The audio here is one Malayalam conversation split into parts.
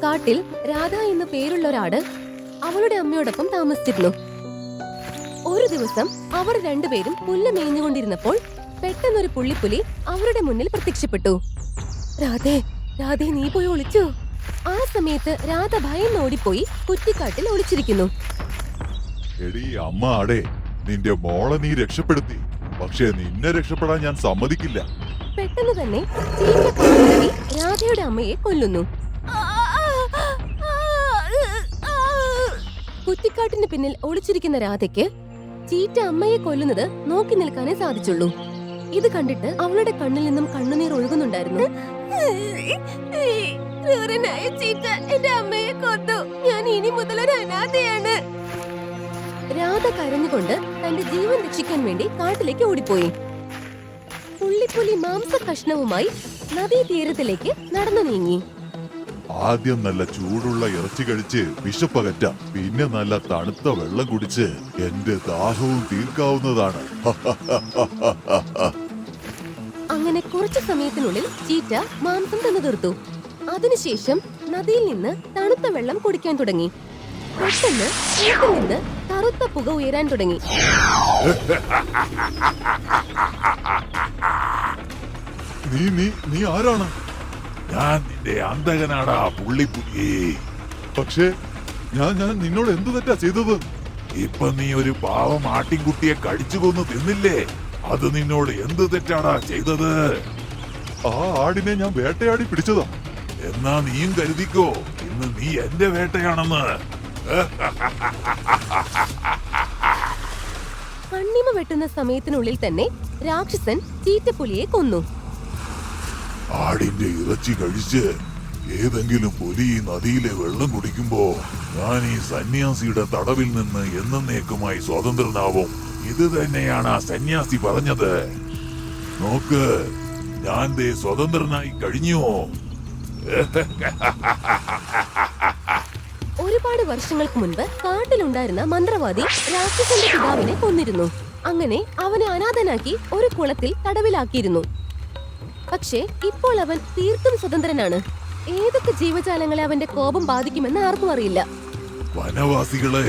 കാട്ടിൽ രാധ എന്ന പേരുള്ള ഒരാട് അവളുടെ അമ്മയോടൊപ്പം താമസിച്ചിരുന്നു. ഒരു ദിവസം അവർ രണ്ടുപേരും പുല്ല് മേഞ്ഞുകൊണ്ടിരുന്നപ്പോൾ പെട്ടെന്നൊരു പുള്ളിപ്പുലി അവരുടെ മുന്നിൽ പ്രത്യക്ഷപ്പെട്ടു. രാധേ, രാധേ, നീ പോയി ഒളിച്ചു. ആ സമയത്ത് രാധ ഭയന്നോടിപ്പോയി കുറ്റിക്കാട്ടിൽ ഒളിച്ചിരിക്കുന്നു. എടീ അമ്മ ആടേ, നിന്റെ മോളെ നീ രക്ഷപ്പെടുത്തി. പക്ഷേ നിന്നെ രക്ഷപ്പെടാൻ ഞാൻ സമ്മതിക്കില്ല. പെട്ടെന്ന് തന്നെ ചീറ്റ കാട്ടിലെത്തി രാധയുടെ അമ്മയെ കൊല്ലുന്നു. കുറ്റിക്കാട്ടിന് പിന്നിൽ ഒളിച്ചിരിക്കുന്ന രാധയ്ക്ക് ചീറ്റ അമ്മയെ കൊല്ലുന്നത് നോക്കി നിൽക്കാനേ സാധിച്ചുള്ളൂ. ഇത് കണ്ടിട്ട് അവളുടെ കണ്ണിൽ നിന്നും കണ്ണുനീർ ഒഴുകുന്നുണ്ടായിരുന്നു. ചീറ്റ എന്റെ അമ്മയെ കൊന്നു. ഞാൻ ഇനി മുതൽ ഒരു അനാഥയാണ്. രാധ കരഞ്ഞുകൊണ്ട് തന്റെ ജീവൻ രക്ഷിക്കാൻ വേണ്ടി കാട്ടിലേക്ക് ഓടിപ്പോയി. പുള്ളിപ്പുലി മാംസ കഷ്ണവുമായി നദീതീരത്തിലേക്ക് നടന്നു നീങ്ങി. ആദ്യം നല്ല ചൂടുള്ള ഇറച്ചി കഴിച്ച് വിശപ്പകറ്റാം, പിന്നെ നല്ല തണുത്ത വെള്ളം കുടിച്ച് എന്റെ ദാഹവും തീർക്കാവുന്നതാണ്. അങ്ങനെ കുറച്ചു സമയത്തിനുള്ളിൽ ചീറ്റ മാംസം തന്നു തീർത്തു. അതിനുശേഷം നദിയിൽ നിന്ന് തണുത്ത വെള്ളം കുടിക്കാൻ തുടങ്ങി. പെട്ടെന്ന് ചീറ്റിൽ നിന്ന് കറുത്ത പുക ഉയരാൻ തുടങ്ങി. നീ ആരാണ്? ഞാൻ നിന്റെ അന്തകനാടാ പുള്ളിപ്പുലി. പക്ഷേ ഞാൻ നിന്നോട് എന്ത് തെറ്റാ ചെയ്തത്? ഇപ്പൊ നീ ഒരു പാവം ആട്ടിൻകുട്ടിയെ കടിച്ചു കൊന്ന് തിന്നില്ലേ? അത് നിന്നോട് എന്ത് തെറ്റാടാ ചെയ്തത്? ആ ആടിനെ ഞാൻ വേട്ടയാടി പിടിച്ചതാ. എന്നാ നീയും കരുതിക്കോ, ഇന്ന് നീ എന്റെ വേട്ടയാണെന്ന്. കണ്ണിമ വെട്ടുന്ന സമയത്തിനുള്ളിൽ തന്നെ രാക്ഷസൻ ചീറ്റപ്പുലിയെ കൊന്നു. ആടിന്റെ ഇറച്ചി കഴിച്ച് ഏതെങ്കിലും പുലി ഈ നദിയിലെ വെള്ളം കുടിക്കുമ്പോ ഞാൻ ഈ സന്യാസിയുടെ തടവിൽ നിന്ന് എന്നേക്കുമായി സ്വതന്ത്രനാവും. ഇത് തന്നെയാണ് ആ സന്യാസി പറഞ്ഞത്. നോക്ക്, ഞാൻ ദേ സ്വതന്ത്രനായി കഴിഞ്ഞു. ഒരുപാട് വർഷങ്ങൾക്ക് മുൻപ് കാട്ടിലുണ്ടായിരുന്ന മന്ത്രവാദി രാക്ഷസന്റെ പിതാവിനെ കൊന്നിരുന്നു. അങ്ങനെ അവനെ അനാഥനാക്കി ഒരു കുളത്തിൽ തടവിലാക്കിയിരുന്നു. പക്ഷേ ഇപ്പോൾ അവൻ തീർത്തും സ്വതന്ത്രനാണ്. ഏതൊക്കെ ജീവജാലങ്ങളെ അവന്റെ കോപം ബാധിക്കുമെന്ന് ആർക്കും അറിയില്ല. വനവാസികളെ,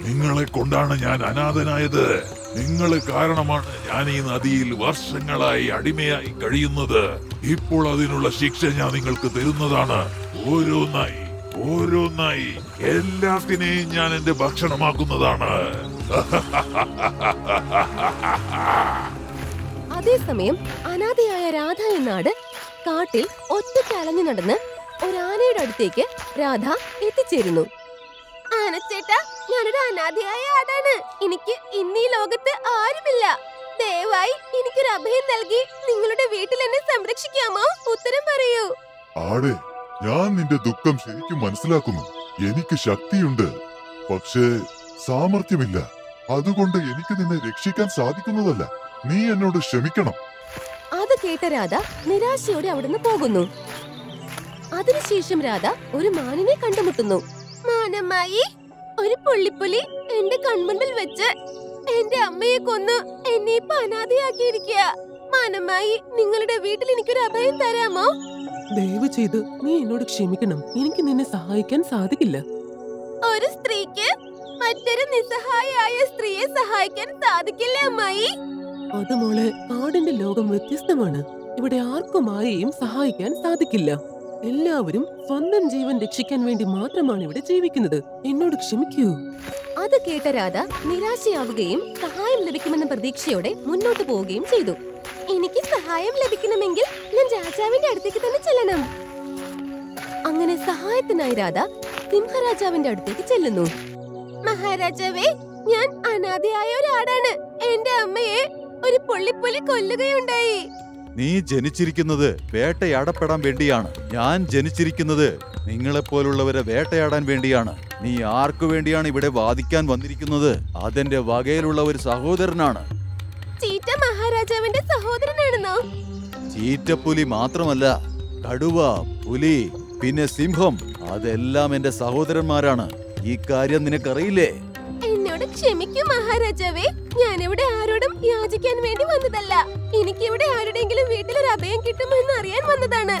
നിങ്ങളെ കൊണ്ടാണ് ഞാൻ അനാഥനായത്. നിങ്ങളെ കാരണമാണ് ഞാൻ ഈ നദിയിൽ വർഷങ്ങളായി അടിമയായി കഴിയുന്നത്. ഇപ്പോൾ അതിനുള്ള ശിക്ഷ ഞാൻ നിങ്ങൾക്ക് തരുന്നതാണ്. ഓരോന്നായി ഓരോന്നായി എല്ലാത്തിനെയും ഞാൻ എന്റെ ഭക്ഷണമാക്കുന്നതാണ്. അതേസമയം അനാഥയായ രാധ എന്നാട് കാട്ടിൽ ഒറ്റയ്ക്ക് അലഞ്ഞു നടന്ന് ഒരാനയുടെ അടുത്തേക്ക് രാധ എത്തിച്ചേരുന്നു. ആനച്ചേട്ടാ, ഞാനൊരു അനാഥയായ ആടാണ്. എനിക്ക് ഇന്നീ ലോകത്ത് ആരുമില്ല. ദയവായി എനിക്കൊരു അഭയം നൽകി നിങ്ങളുടെ വീട്ടിൽ എന്നെ സംരക്ഷിക്കാമോ? ഉത്തരം പറയൂ. ആട്, ഞാൻ നിന്റെ ദുഃഖം ശരിക്കും മനസ്സിലാക്കുന്നു. എനിക്ക് ശക്തിയുണ്ട്, പക്ഷേ സാമർഥ്യമില്ല. അതുകൊണ്ട് എനിക്ക് നിന്നെ രക്ഷിക്കാൻ സാധിക്കുന്നതല്ല. നീ എന്നോട് ക്ഷമിക്കണം. അത് കേട്ട രാധ നിരാശയോടെ അവിടുന്ന് പോകുന്നു. അതിനുശേഷം രാധ ഒരു മാനിനെ കണ്ടുമുട്ടുന്നു. മാനമായി, ഒരു പുള്ളിപ്പുലി എന്റെ കൺമുൻപിൽ വെച്ച് എന്റെ അമ്മയെ കൊന്നു എന്നെ ഇപ്പൊ അനാഥയാക്കിയിരിക്കുക. മാനമായി, നിങ്ങളുടെ വീട്ടിൽ എനിക്കൊരു അഭയം തരാമോ? ദയവ് ചെയ്ത് നീ എന്നോട് ക്ഷമിക്കണം. എനിക്ക് നിന്നെ സഹായിക്കാൻ സാധിക്കില്ല. ഒരു സ്ത്രീക്ക് മറ്റൊരു നിസ്സഹായായ സ്ത്രീയെ സഹായിക്കാൻ സാധിക്കില്ല അമ്മായി. അത് മോളെ, കാടിന്റെ ലോകം വ്യത്യസ്തമാണ്. ഇവിടെ ആർക്കും ആരെയും സഹായിക്കാൻ സാധിക്കില്ല. എല്ലാവരും സ്വന്തം ജീവൻ രക്ഷിക്കാൻ വേണ്ടി മാത്രമാണ് ഇവിടെ ജീവിക്കുന്നത്. എന്നോട് ക്ഷമിക്കൂ. അത് കേട്ട രാധ നിരാശയാവുകയും സഹായം ലഭിക്കുമെന്ന പ്രതീക്ഷയോടെ മുന്നോട്ട് പോവുകയും ചെയ്തു. എനിക്ക് സഹായം ലഭിക്കണമെങ്കിൽ ഞാൻ രാജാവിന്റെ അടുത്തേക്ക് തന്നെ ചെല്ലണം. അങ്ങനെ സഹായത്തിനായി രാധ സിംഹരാജാവിന്റെ അടുത്തേക്ക് ചെല്ലുന്നു. മഹാരാജാവേ, ഞാൻ അനാഥയായ ഒരാടാണ്. എന്റെ അമ്മയെ ഒരു പുള്ളിപ്പുലി കൊല്ലുകയുണ്ടായി. നീ ജനിച്ചിരിക്കുന്നത് വേട്ടയാടപ്പെടാൻ വേണ്ടിയാണ്. ഞാൻ ജനിച്ചിരിക്കുന്നത് നിങ്ങളെപ്പോലുള്ളവരെ വേട്ടയാടാൻ വേണ്ടിയാണ്. നീ ആർക്കു വേണ്ടിയാണ് ഇവിടെ വാദിക്കാൻ വന്നിരിക്കുന്നത്? അതെന്റെ വകയിലുള്ള ഒരു സഹോദരനാണ്. ചീറ്റ മഹാരാജാവിന്റെ സഹോദരനാണെന്നോ? ചീറ്റപ്പുലി മാത്രമല്ല, കടുവ, പുലി, പിന്നെ സിംഹം, അതെല്ലാം എന്റെ സഹോദരന്മാരാണ്. ഈ കാര്യം നിനക്കറിയില്ലേ? എന്നോട് ക്ഷമിക്കൂ മഹാരാജാവേ. ഞാനിവിടെ ആരോടും യാചിക്കാൻ വേണ്ടി വന്നതല്ല. എനിക്കിവിടെ ആരുടെയെങ്കിലും വീട്ടിലൊരു അഭയം കിട്ടുമോ എന്ന് അറിയാൻ വന്നതാണ്.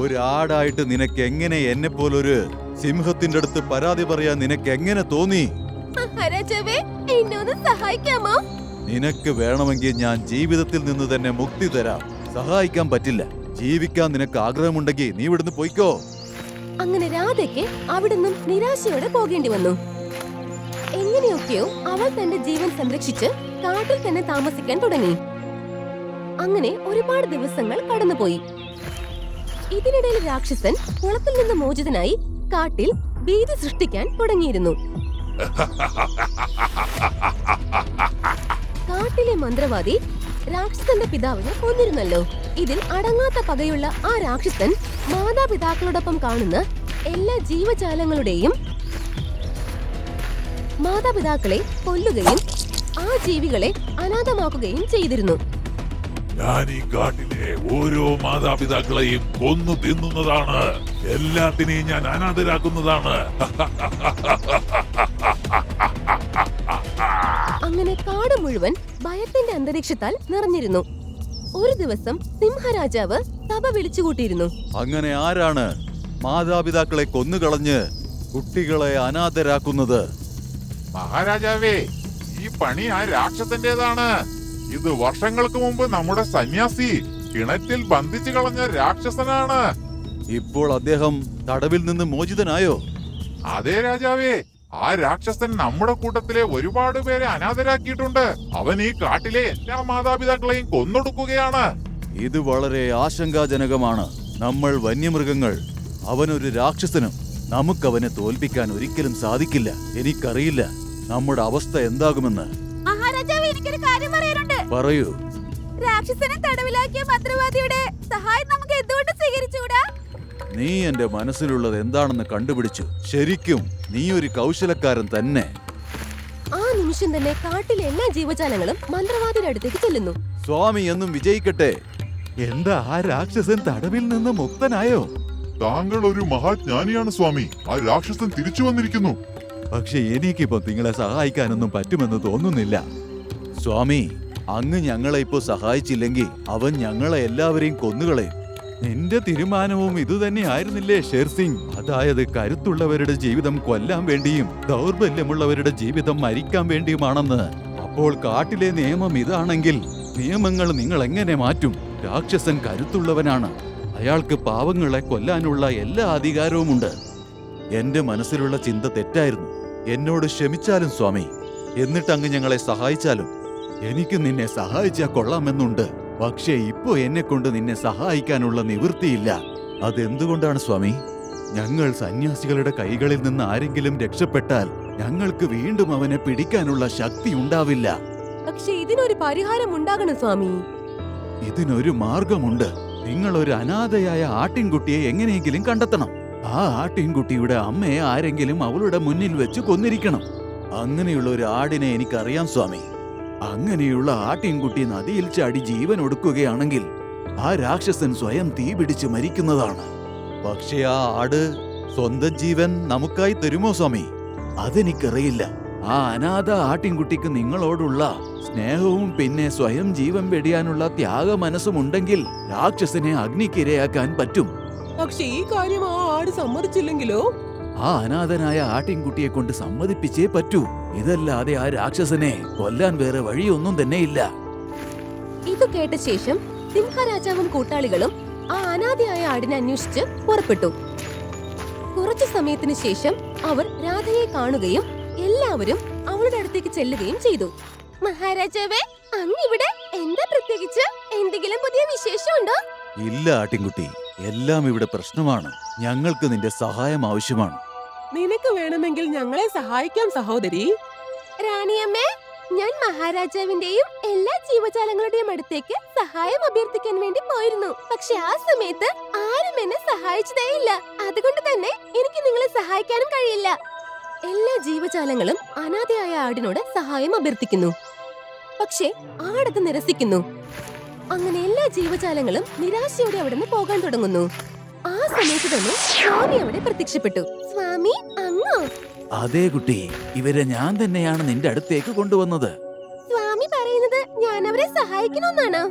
ഒരാടായിട്ട് നിനക്ക് എങ്ങനെ എന്നെ പോലൊരു സിംഹത്തിന്റെ അടുത്ത് പരാതി പറയാൻ നിനക്ക് എങ്ങനെ തോന്നി? മഹാരാജാവേ, എന്നെ ഒന്ന് സഹായിക്കാമോ? നിനക്ക് വേണമെങ്കിൽ ഞാൻ ജീവിതത്തിൽ നിന്ന് തന്നെ മുക്തി തരാം. സഹായിക്കാൻ പറ്റില്ല. ജീവിക്കാൻ നിനക്ക് ആഗ്രഹമുണ്ടെങ്കിൽ നീ ഇവിടുന്ന് പോയിക്കോ. അങ്ങനെ രാധയ്ക്ക് അവിടുന്ന് നിരാശയോടെ പോകേണ്ടി വന്നു. എങ്ങനെയൊക്കെയോ അവൾ തന്റെ ജീവൻ സംരക്ഷിച്ച് കാട്ടിൽ തന്നെ താമസിക്കാൻ തുടങ്ങി. അങ്ങനെ ഒരുപാട് ദിവസങ്ങൾ കടന്നുപോയി. ഇതിനിടയിൽ രാക്ഷസൻ കുളത്തിൽ നിന്ന് മോചിതനായി കാട്ടിൽ ഭീതി സൃഷ്ടിക്കാൻ തുടങ്ങിയിരുന്നു. കാട്ടിലെ മന്ത്രവാദി രാക്ഷസന്റെ പിതാവിനെ കൊന്നിരുന്നല്ലോ. ഇതിൽ അടങ്ങാത്ത പകയുള്ള ആ രാക്ഷസൻ മാതാപിതാക്കളോടൊപ്പം കാണുന്ന എല്ലാ ജീവജാലങ്ങളുടെയും മാതാപിതാക്കളെ കൊല്ലുകയും ആ ജീവികളെ അനാഥമാക്കുകയും ചെയ്തിരുന്നു. ഞാൻ ഈ കാട്ടിലെ ഓരോ മാതാപിതാക്കളെയും കൊന്നു തിന്നുന്നതാണ്. എല്ലാത്തിനെയും ഞാൻ അനാഥരാക്കുന്നതാണ്. അങ്ങനെ കാട് മുഴുവൻ ഭയത്തിന്റെ അന്തരീക്ഷത്താൽ നിറഞ്ഞിരുന്നു. ഒരു ദിവസം സിംഹരാജാവ് സഭ വിളിച്ചുകൂട്ടിയിരുന്നു. അങ്ങനെ ആരാണ് മാതാപിതാക്കളെ കൊന്നുകളഞ്ഞ് കുട്ടികളെ അനാഥരാക്കുന്നത്? മഹാരാജാവേ, ഈ പണി ആ രാക്ഷസന്റേതാണ്. ഇത് വർഷങ്ങൾക്ക് മുമ്പ് നമ്മുടെ സന്യാസി കിണറ്റിൽ ബന്ധിച്ചു കളഞ്ഞ രാക്ഷസനാണ്. ഇപ്പോൾ അദ്ദേഹം തടവിൽ നിന്ന് മോചിതനായോ? അതേ രാജാവേ, ആ രാക്ഷസൻ നമ്മുടെ കൂട്ടത്തിലെ ഒരുപാട് പേരെ അനാഥരാക്കിയിട്ടുണ്ട്. അവൻ ഈ കാട്ടിലെ എല്ലാ മാതാപിതാക്കളെയും കൊന്നൊടുക്കുകയാണ്. ഇത് വളരെ ആശങ്കാജനകമാണ്. നമ്മൾ വന്യമൃഗങ്ങൾ, അവനൊരു രാക്ഷസനും. നമുക്കവനെ തോൽപ്പിക്കാൻ ഒരിക്കലും സാധിക്കില്ല. എനിക്കറിയില്ല നമ്മുടെ അവസ്ഥ എന്താകുമെന്ന്. മഹാരാജാവ്, എനിക്കൊരു കാര്യം പറയാനുണ്ട്. പറയൂ. രാക്ഷസനെ തടവിലാക്കിയ മന്ത്രവാദിയുടെ സഹായം നമുക്ക് എന്തുകൊണ്ട് സ്വീകരിച്ചുകൂടാ? നീ എന്റെ മനസ്സിലുള്ളത് എന്താണെന്ന് കണ്ടുപിടിച്ചു. ശരിക്കും നീ ഒരു കൗശലക്കാരൻ തന്നെ. ആ നിമിഷം തന്നെ കാട്ടിലെ എല്ലാ ജീവജാലങ്ങളും മന്ത്രവാദിയുടെ അടുത്തേക്ക് ചെല്ലുന്നു. സ്വാമി എന്നും വിജയിക്കട്ടെ. എന്താ ആ രാക്ഷസൻ തടവിൽ നിന്ന് മുക്തനായോ? താങ്കൾ ഒരു മഹാജ്ഞാനിയാണ് സ്വാമി. ആ രാക്ഷസൻ തിരിച്ചു വന്നിരിക്കുന്നു. പക്ഷെ എനിക്കിപ്പോ നിങ്ങളെ സഹായിക്കാനൊന്നും പറ്റുമെന്ന് തോന്നുന്നില്ല. സ്വാമി, അങ്ങ് ഞങ്ങളെ ഇപ്പോ സഹായിച്ചില്ലെങ്കിൽ അവൻ ഞങ്ങളെ എല്ലാവരെയും കൊന്നുകളയും. നിന്റെ തീരുമാനവും ഇതുതന്നെയായിരുന്നില്ലേ ഷേർസിംഗ്? അതായത് കരുത്തുള്ളവരുടെ ജീവിതം കൊല്ലാൻ വേണ്ടിയും ദൗർബല്യമുള്ളവരുടെ ജീവിതം മരിക്കാൻ വേണ്ടിയുമാണെന്ന്. അപ്പോൾ കാട്ടിലെ നിയമം ഇതാണെങ്കിൽ നിയമങ്ങൾ നിങ്ങൾ എങ്ങനെ മാറ്റും? രാക്ഷസൻ കരുത്തുള്ളവനാണ്. അയാൾക്ക് പാവങ്ങളെ കൊല്ലാനുള്ള എല്ലാ അധികാരവുമുണ്ട്. എന്റെ മനസ്സിലുള്ള ചിന്ത തെറ്റായിരുന്നു. എന്നോട് ക്ഷമിച്ചാലും സ്വാമി. എന്നിട്ട് അങ്ങ് ഞങ്ങളെ സഹായിച്ചാലും. എനിക്ക് നിന്നെ സഹായിച്ചാൽ കൊള്ളാമെന്നുണ്ട്. പക്ഷേ ഇപ്പോ എന്നെ കൊണ്ട് നിന്നെ സഹായിക്കാനുള്ള നിവൃത്തിയില്ല. അതെന്തുകൊണ്ടാണ് സ്വാമി? ഞങ്ങൾ സന്യാസികളുടെ കൈകളിൽ നിന്ന് ആരെങ്കിലും രക്ഷപ്പെട്ടാൽ ഞങ്ങൾക്ക് വീണ്ടും അവനെ പിടിക്കാനുള്ള ശക്തി ഉണ്ടാവില്ല. പക്ഷെ ഇതിനൊരു പരിഹാരം ഉണ്ടാകണം സ്വാമി. ഇതിനൊരു മാർഗമുണ്ട്. നിങ്ങൾ ഒരു അനാഥയായ ആട്ടിൻകുട്ടിയെ എങ്ങനെയെങ്കിലും കണ്ടെത്തണം. ആ ആട്ടിൻകുട്ടിയുടെ അമ്മയെ ആരെങ്കിലും അവളുടെ മുന്നിൽ വെച്ച് കൊന്നിരിക്കണം. അങ്ങനെയുള്ള ഒരു ആടിനെ എനിക്കറിയാം സ്വാമി. അങ്ങനെയുള്ള ആട്ടിൻകുട്ടി നദിയിൽ ചാടി ജീവൻ ഒടുക്കുകയാണെങ്കിൽ ആ രാക്ഷസൻ സ്വയം തീ പിടിച്ച് മരിക്കുന്നതാണ്. പക്ഷേ ആ ആട് സ്വന്തം ജീവൻ നമുക്കായി തരുമോ സ്വാമി? അതെനിക്കറിയില്ല. ആ അനാഥ ആട്ടിൻകുട്ടിക്ക് നിങ്ങളോടുള്ള സ്നേഹവും പിന്നെ സ്വയം ജീവൻ വെടിയാനുള്ള ത്യാഗ മനസ്സുമുണ്ടെങ്കിൽ രാക്ഷസനെ അഗ്നിക്കിരയാക്കാൻ പറ്റും. പക്ഷെ ഈ കാര്യം ആ ആട് സമ്മതിച്ചില്ലെങ്കിലോ? ആ അനാഥനായ ആട്ടിൻകുട്ടിയെ കൊണ്ട് സമ്മതിപ്പിച്ചേ പറ്റൂ. ഇതല്ലാതെ ആ രാക്ഷസനെ കൊല്ലാൻ വേറെ വഴിയൊന്നും തന്നെയില്ല. ഇത് കേട്ട ശേഷം സിംഹരാജാവും കൂട്ടാളികളും ആ അനാഥയായ ആടിനെ അന്വേഷിച്ച് പുറപ്പെട്ടു. കുറച്ചു സമയത്തിന് ശേഷം അവർ രാധയെ കാണുകയും എല്ലാവരും അവളുടെ അടുത്തേക്ക് ചെല്ലുകയും ചെയ്തു. മഹാരാജാവേ, അങ്ങിവിടെ എന്താ പ്രത്യേകിച്ച്? എന്തെങ്കിലും പുതിയ വിശേഷമുണ്ടോ? ഇല്ല ആട്ടിൻകുട്ടി, എല്ലാം ഇവിടെ പ്രശ്നമാണ്. ഞങ്ങൾക്ക് നിന്റെ സഹായം ആവശ്യമാണ്. നിനക്ക് വേണമെങ്കിൽ ഞങ്ങളെ സഹായിക്കാം സഹോദരി. റാണിയമ്മേ, ഞാൻ മഹാരാജാവിന്റെയും എല്ലാ ജീവജാലങ്ങളുടെയും അടുത്തേക്ക് സഹായം അഭ്യർത്ഥിക്കാൻ വേണ്ടി പോയിരുന്നു. പക്ഷെ ആ സമയത്ത് ആരും എന്നെ സഹായിച്ചതേയില്ല. അതുകൊണ്ട് തന്നെ എനിക്ക് നിങ്ങളെ സഹായിക്കാനും കഴിയില്ല. എല്ലാ ജീവജാലങ്ങളും അനാഥയായ ആടിനോട് സഹായം അഭ്യർത്ഥിക്കുന്നു. പക്ഷേ ആടത് നിരസിക്കുന്നു. അങ്ങനെ എല്ലാ ജീവജാലങ്ങളും നിരാശയോടെ അവിടെ നിന്ന് പോകാൻ തുടങ്ങുന്നു. ആ സമയത്ത് തന്നെ സ്വാമി അവിടെ പ്രത്യക്ഷപ്പെട്ടു. സ്വാമി, അങ്ങോ? അതേ കുട്ടി, ഇവരെ ഞാൻ തന്നെയാണ് നിന്റെ അടുത്തേക്ക് കൊണ്ടുവന്നത്. സ്വാമി പറയുന്നത് ഞാൻ അവരെ സഹായിക്കണമെന്നാണോ?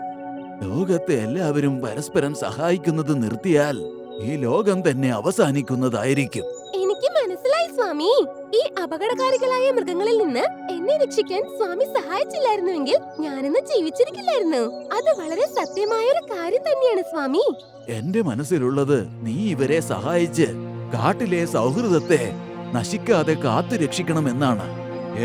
ലോകത്തെ എല്ലാവരും പരസ്പരം സഹായിക്കുന്നത് നിർത്തിയാൽ ഈ ലോകം തന്നെ അവസാനിക്കുന്നതായിരിക്കും. എനിക്ക് മനസ്സിലായി സ്വാമി. ഈ അപകടകാരികളായ മൃഗങ്ങളിൽ നിന്ന് എന്നെ രക്ഷിക്കാൻ സ്വാമി സഹായിച്ചില്ലായിരുന്നുവെങ്കിൽ ഞാനിന്ന് ജീവിച്ചിരിക്കില്ലായിരുന്നു. അത് വളരെ സത്യമായ ഒരു കാര്യം തന്നെയാണ് സ്വാമി. എന്റെ മനസ്സിലുള്ളത് നീ ഇവരെ സഹായിച്ച് കാട്ടിലെ സൗഹൃദത്തെ നശിക്കാതെ കാത്തു രക്ഷിക്കണമെന്നാണ്.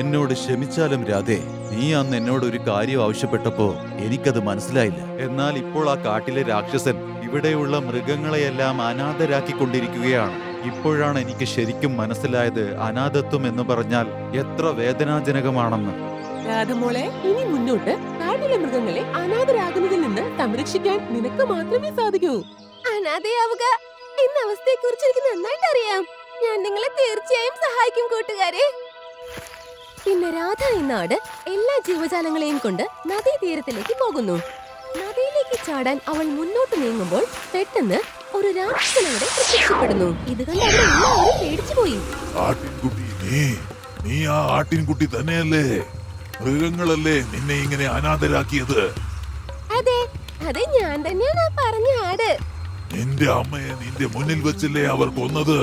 എന്നോട് ക്ഷമിച്ചാലും രാധേ, നീ അന്ന് എന്നോട് ഒരു കാര്യം ആവശ്യപ്പെട്ടപ്പോ എനിക്കത് മനസ്സിലായില്ല. എന്നാൽ ഇപ്പോൾ ആ കാട്ടിലെ രാക്ഷസൻ ഇവിടെയുള്ള മൃഗങ്ങളെയെല്ലാം അനാഥരാക്കിക്കൊണ്ടിരിക്കുകയാണ്. ഇപ്പോഴാണ് എനിക്ക് ശരിക്കും മനസ്സിലായത് അനാഥത്വം എന്ന് പറഞ്ഞാൽ എത്ര വേദനാജനകമാണെന്ന്. രാധമോളെ, ഇനി മുന്നോട്ട് കാട്ടിലെ മൃഗങ്ങളെ അനാഥരാകുന്നതിൽ നിന്ന് സംരക്ഷിക്കാൻ നിനക്ക് മാത്രമേ സാധിക്കൂ. അനാഥയാവുക എന്ന അവസ്ഥയെ കുറിച്ച് എനിക്ക് നന്നായിട്ട് അറിയാം. ഞാൻ നിങ്ങളെ തീർച്ചയായും സഹായിക്കും കൂട്ടുകാരെ. പിന്നെ രാധ എന്ന ആട് എല്ലാ ജീവജാലങ്ങളെയും കൊണ്ട് നദീതീരത്തിലേക്ക് പോകുന്നു. നദിയിലേക്ക് ചാടാൻ അവൾ മുന്നോട്ട് നീങ്ങുമ്പോൾ പെട്ടെന്ന് ഒരു രാക്ഷസൻ അവിടെ പ്രത്യക്ഷപ്പെടുന്നു. ഇത് കണ്ട് അവിടെ എല്ലാവരും പേടിച്ചുപോയി. ആട്ടിൻകുട്ടി, നീ ആ ആട്ടിൻകുട്ടി തന്നെയല്ലേ? മൃഗങ്ങളല്ലേ നിന്നെ ഇങ്ങനെ അനാഥരാക്കിയത്? അതെ അതെ, ഞാൻ തന്നെയാണ് ആ പറഞ്ഞ ആട്. നിന്റെ അമ്മയെ നിന്റെ മുന്നിൽ വെച്ചല്ലേ അവർ കൊന്നത്?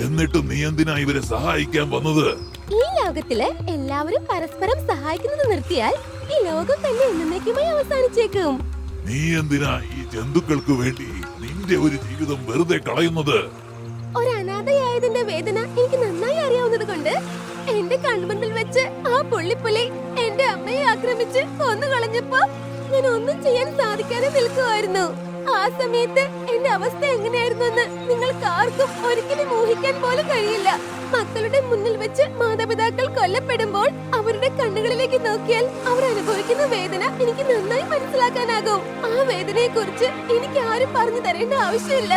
എന്നിട്ടും നീ എന്തിനാ ഇവരെ സഹായിക്കാൻ വന്നത്? ഈ ലോകത്തില് എല്ലാവരും പരസ്പരം സഹായിക്കുന്നത് നിർത്തിയാൽ ഈ ലോകം തന്നെ എന്നേക്കുമായി അവസാനിച്ചേക്കും. നീ എന്തിനാ ഈ ജന്തുക്കൾക്ക് വേണ്ടി നിന്റെ ഒരു ജീവിതം വെറുതെ കളയുന്നത്? ഒരു അനാഥയായതിന്റെ വേദന എനിക്ക് നന്നായി അറിയാവുന്നത് കൊണ്ട് എന്റെ കൺമുന്നിൽ വെച്ച് ആ പുള്ളിപ്പുലി എന്റെ അമ്മയെ ആക്രമിച്ച് കൊന്നു കളഞ്ഞപ്പോ ഞാൻ ഒന്നും ചെയ്യാൻ സാധിക്കാതെ നിൽക്കുമായിരുന്നു. ആ സമയത്ത് എന്റെ അവസ്ഥ എങ്ങനെയായിരുന്നു എന്ന് നിങ്ങൾക്ക് ആർക്കും ഒരിക്കലും ഊഹിക്കാൻ പോലും കഴിയില്ല. മക്കളുടെ മുന്നിൽ വെച്ച് മാതാപിതാക്കൾ കൊല്ലപ്പെടുമ്പോൾ അവരുടെ കണ്ണുകളിലേക്ക് നോക്കിയാൽ അവർ അനുഭവിക്കുന്ന വേദന എനിക്ക് നന്നായി മനസ്സിലാക്കാനാകും. ആ വേദനയെ കുറിച്ച് എനിക്ക് ആരും പറഞ്ഞു തരേണ്ട ആവശ്യമില്ല.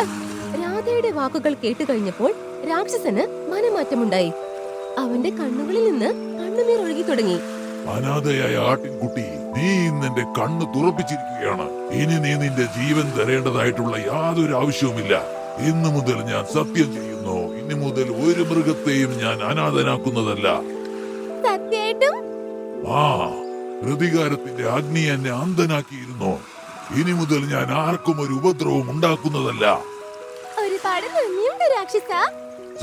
രാധയുടെ വാക്കുകൾ കേട്ടു കഴിഞ്ഞപ്പോൾ രാക്ഷസന് മനമാറ്റമുണ്ടായി. അവന്റെ കണ്ണുകളിൽ നിന്ന് കണ്ണുനീർ ഒഴുകി തുടങ്ങി. അനാഥയായ ആട്ടിൻകുട്ടി, നീ ഇന്ന് എന്റെ കണ്ണ് തുറപ്പിച്ചിരിക്കുകയാണ്. ഇനി നീ നിന്റെ ജീവൻ തരേണ്ടതായിട്ടുള്ള യാതൊരു ആവശ്യവുമില്ല. ഇന്നു മുതൽ ഞാൻ സത്യം ചെയ്യുന്നു, ഇനി മുതൽ ഒരു മൃഗത്തെയും ഞാൻ അനാഥനാക്കുന്നതല്ല. സത്യമായിട്ടും? ആ, പ്രതികാരത്തിന്റെ അഗ്നി എന്നെ അന്ധനാക്കിയിരുന്നു. ഇനി മുതൽ ഞാൻ ആർക്കും ഒരു ഉപദ്രവം ഉണ്ടാക്കുന്നതല്ല. ഒരുപാട് നന്ദിയുണ്ട് രാക്ഷസ.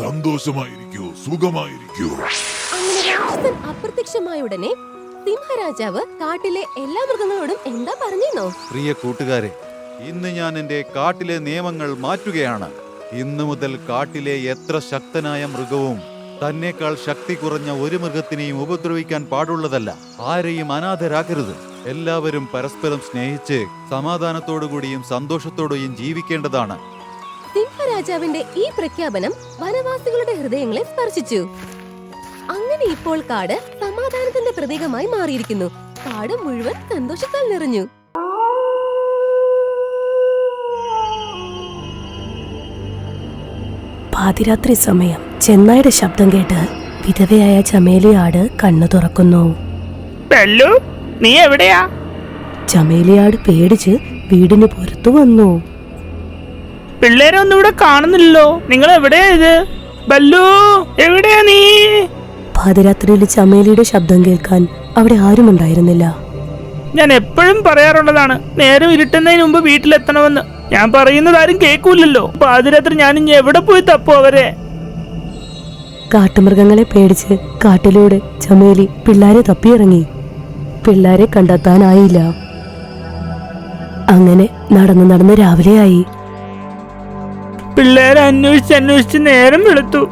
സന്തോഷമായിരിക്കൂ, സുഖമായിരിക്കൂ. അങ്ങനെ രാക്ഷസൻ അപ്രത്യക്ഷമായ ഉടനെ സിംഹരാജാവ് കാട്ടിലെ എല്ലാ മൃഗങ്ങളോടും എന്താ പറഞ്ഞെന്നോ? പ്രിയ കൂട്ടുകാരെ, ഇന്ന് ഞാൻ എന്റെ കാട്ടിലെ നിയമങ്ങൾ മാറ്റുകയാണ്. ഇന്നു മുതൽ കാട്ടിലെ എത്ര ശക്തനായ മൃഗവും തന്നേക്കാൾ ശക്തി കുറഞ്ഞ ഒരു മൃഗത്തിനെയും ഉപദ്രവിക്കാൻ പാടുള്ളതല്ല. ആരെയും അനാഥരാക്കരുത്. എല്ലാവരും പരസ്പരം സ്നേഹിച്ച് സമാധാനത്തോടുകൂടിയും സന്തോഷത്തോടെയും ജീവിക്കേണ്ടതാണ്. സിംഹരാജാവിന്റെ ഈ പ്രഖ്യാപനം വനവാസികളുടെ ഹൃദയങ്ങളെ സ്പർശിച്ചു. അങ്ങനെ ഇപ്പോൾ കാട് സമാധാനത്തിന്റെ പ്രതീകമായി മാറിയിരിക്കുന്നു. കാട് മുഴുവൻ സന്തോഷത്താൽ നിറഞ്ഞു. പാതിരാത്രി സമയം ചെന്നായുടെ ശബ്ദം കേട്ട് വിധവയായ ചമേലിയാട് കണ്ണു തുറക്കുന്നു. ബെല്ലു, നീ എവിടെയാ? ചമേലിയാട് പേടിച്ച് വീടിന് പുറത്തു വന്നു. പിള്ളേരെ ഒന്നും ഇവിടെ കാണുന്നില്ലല്ലോ. നിങ്ങൾ എവിടെയാ ഇത്? ബല്ലു, എവിടെയാ നീ? പാതിരാത്രിയിൽ ചമേലിയുടെ ശബ്ദം കേൾക്കാൻ അവിടെ ആരുമുണ്ടായിരുന്നില്ല. ഞാൻ എപ്പോഴും പറയാറുള്ളതാണ്, നേരം ഇരുട്ടുന്നതിന് മുമ്പ് വീട്ടിലെത്തണമെന്ന്. ഞാൻ പറയുന്നത് ആരും കേൾക്കൂലല്ലോ. പാതിരാത്രി ഞാൻ ഇനി എവിടെ പോയി തപ്പോ അവരെ? കാട്ടുമൃഗങ്ങളെ പേടിച്ച് കാട്ടിലൂടെ ചമേലി പിള്ളാരെ തപ്പിയിറങ്ങി. പിള്ളാരെ കണ്ടെത്താനായില്ല. അങ്ങനെ നടന്നു നടന്ന് രാവിലെയായി. പിള്ളേരെ അന്വേഷിച്ച് നേരം വെളുത്തു.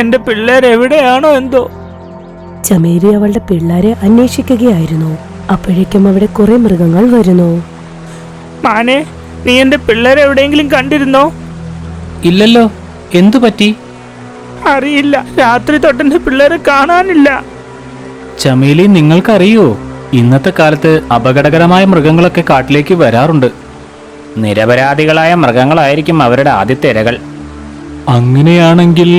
എന്റെ പിള്ളേർ എവിടെയാണോ എന്തോ. ചമേലി അവളുടെ പിള്ളാരെ അന്വേഷിക്കുകയായിരുന്നു. അപ്പോഴേക്കും അവിടെ കുറെ മൃഗങ്ങൾ വരുന്നു. മാനെ, നീ എന്റെ പിള്ളേരെ എവിടെയെങ്കിലും കണ്ടിരുന്നോ? ഇല്ലല്ലോ. എന്തു പറ്റി? അറിയില്ല, രാത്രി തൊട്ടെന്റെ പിള്ളേരെ കാണാനില്ല. ചമേലി, നിങ്ങൾക്കറിയോ, ഇന്നത്തെ കാലത്ത് അപകടകരമായ മൃഗങ്ങളൊക്കെ കാട്ടിലേക്ക് വരാറുണ്ട്. നിരപരാധികളായ മൃഗങ്ങളായിരിക്കും അവരുടെ ആദ്യത്തെ ഇരകൾ. അങ്ങനെയാണെങ്കിൽ